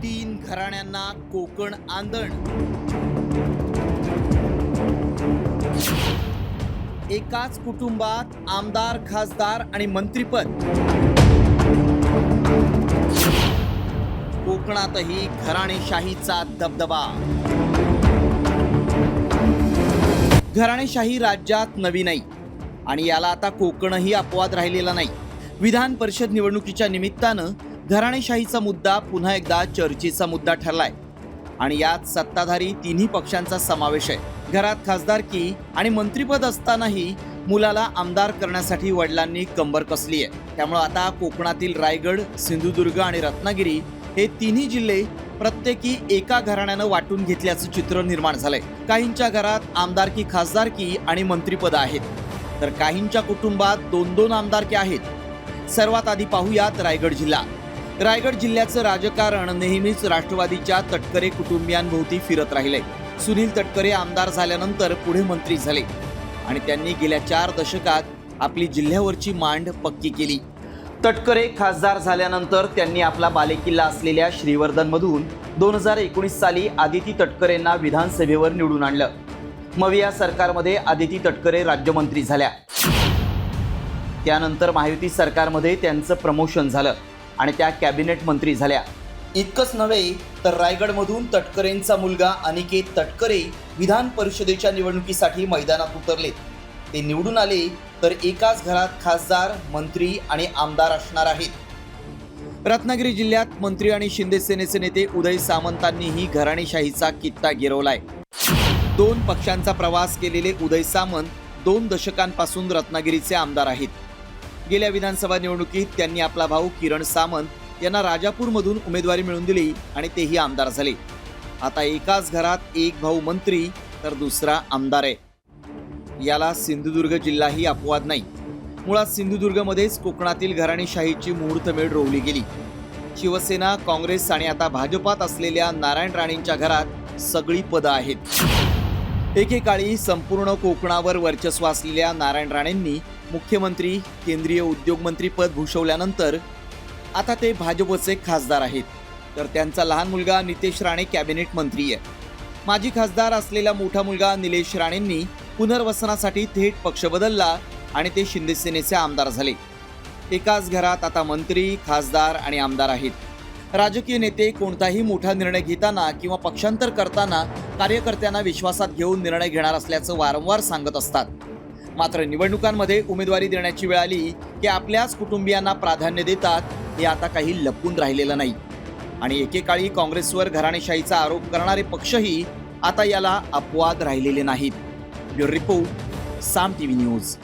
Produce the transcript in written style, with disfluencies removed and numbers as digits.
तीन घराण्यांना कोकण आंदण। एकाच कुटुंबात आमदार, खासदार आणि मंत्रिपद। कोकणातही घराणेशाहीचा दबदबा। घराणेशाही राज्यात नवी नाही आणि याला आता कोकणही अपवाद राहिलेला नाही। विधान परिषद निवडणुकीच्या निमित्तानं घराणेशाहीचा मुद्दा पुन्हा एकदा चर्चेचा मुद्दा ठरलाय आणि यात सत्ताधारी तिन्ही पक्षांचा समावेश आहे। घरात खासदारकी आणि मंत्रिपद असतानाही मुलाला आमदार करण्यासाठी वडिलांनी कंबर कसली आहे। त्यामुळे आता कोकणातील रायगड, सिंधुदुर्ग आणि रत्नागिरी हे तिन्ही जिल्हे प्रत्येकी एका घराण्यानं वाटून घेतल्याचं चित्र निर्माण झालंय। काहींच्या घरात आमदारकी, खासदारकी आणि मंत्रिपद आहेत, तर काहींच्या कुटुंबात दोन दोन आमदारकी आहेत। सर्वात आधी पाहूयात रायगड जिल्हा। रायगड जिल्ह्याचं राजकारण नेहमीच राष्ट्रवादीच्या तटकरे कुटुंबियांभोवती फिरत राहिले। सुनील तटकरे आमदार झाल्यानंतर पुढे मंत्री झाले आणि त्यांनी गेल्या 4 दशकात आपली जिल्ह्यावरची मांड पक्की केली। तटकरे खासदार झाल्यानंतर त्यांनी आपला बालेकिल्ला असलेल्या श्रीवर्धनमधून 2019 साली आदिती तटकरेंना विधानसभेवर निवडून आणलं। मग या सरकारमध्ये आदिती तटकरे राज्यमंत्री झाल्या। त्यानंतर महायुती सरकारमध्ये त्यांचं प्रमोशन झालं आणि त्या कॅबिनेट मंत्री झाल्या। इतकंच नव्हे तर रायगडमधून तटकरेंचा मुलगा अनिकेत तटकरे विधान परिषदेच्या निवडणुकीसाठी मैदानात उतरले। ते निवडून आले तर एकाच घरात खासदार, मंत्री आणि आमदार असणार आहेत। रत्नागिरी जिल्ह्यात मंत्री आणि शिंदे सेनेचे नेते उदय सामंतांनीही घराणेशाहीचा कित्ता गिरवलाय। 2 पक्षांचा प्रवास केलेले उदय सामंत 2 दशकांपासून रत्नागिरीचे आमदार आहेत। गेल्या विधानसभा निवडणुकीत त्यांनी आपला भाऊ किरण सामंत यांना राजापूरमधून उमेदवारी मिळवून दिली आणि तेही आमदार झाले। आता एकाच घरात एक भाऊ मंत्री तर दुसरा आमदार आहे। याला सिंधुदुर्ग जिल्हाही अपवाद नाही। मुळात सिंधुदुर्गमध्येच कोकणातील घराणेशाहीची मुहूर्तमेढ रोवली गेली। शिवसेना, काँग्रेस आणि आता भाजपात असलेल्या नारायण राणेंच्या घरात सगळी पदं आहेत। एकेकाळी संपूर्ण कोकणावर वर्चस्व असलेल्या नारायण राणेंनी मुख्यमंत्री, केंद्रीय उद्योगमंत्री पद भूषवल्यानंतर आता ते भाजपचे खासदार आहेत, तर त्यांचा लहान मुलगा नितेश राणे कॅबिनेट मंत्री आहे। माजी खासदार असलेला मोठा मुलगा निलेश राणेंनी पुनर्वसनासाठी थेट पक्ष बदलला आणि ते शिंदे सेनेचे आमदार झाले। एकाच घरात आता मंत्री, खासदार आणि आमदार आहेत। राजकीय नेते कोणताही मोठा निर्णय घेताना किंवा पक्षांतर करताना कार्यकर्त्यांना विश्वासात घेऊन निर्णय घेणार असल्याचं वारंवार सांगत असतात। मात्र निवडणुकांमध्ये उमेदवारी देण्याची वेळ आली की आपल्याच कुटुंबियांना प्राधान्य देतात, हे आता काही लपून राहिलेलं नाही। आणि एकेकाळी काँग्रेसवर घराणेशाहीचा आरोप करणारे पक्षही आता याला अपवाद राहिलेले नाहीत। ब्युरो रिपोर्ट, साम टीव्ही न्यूज।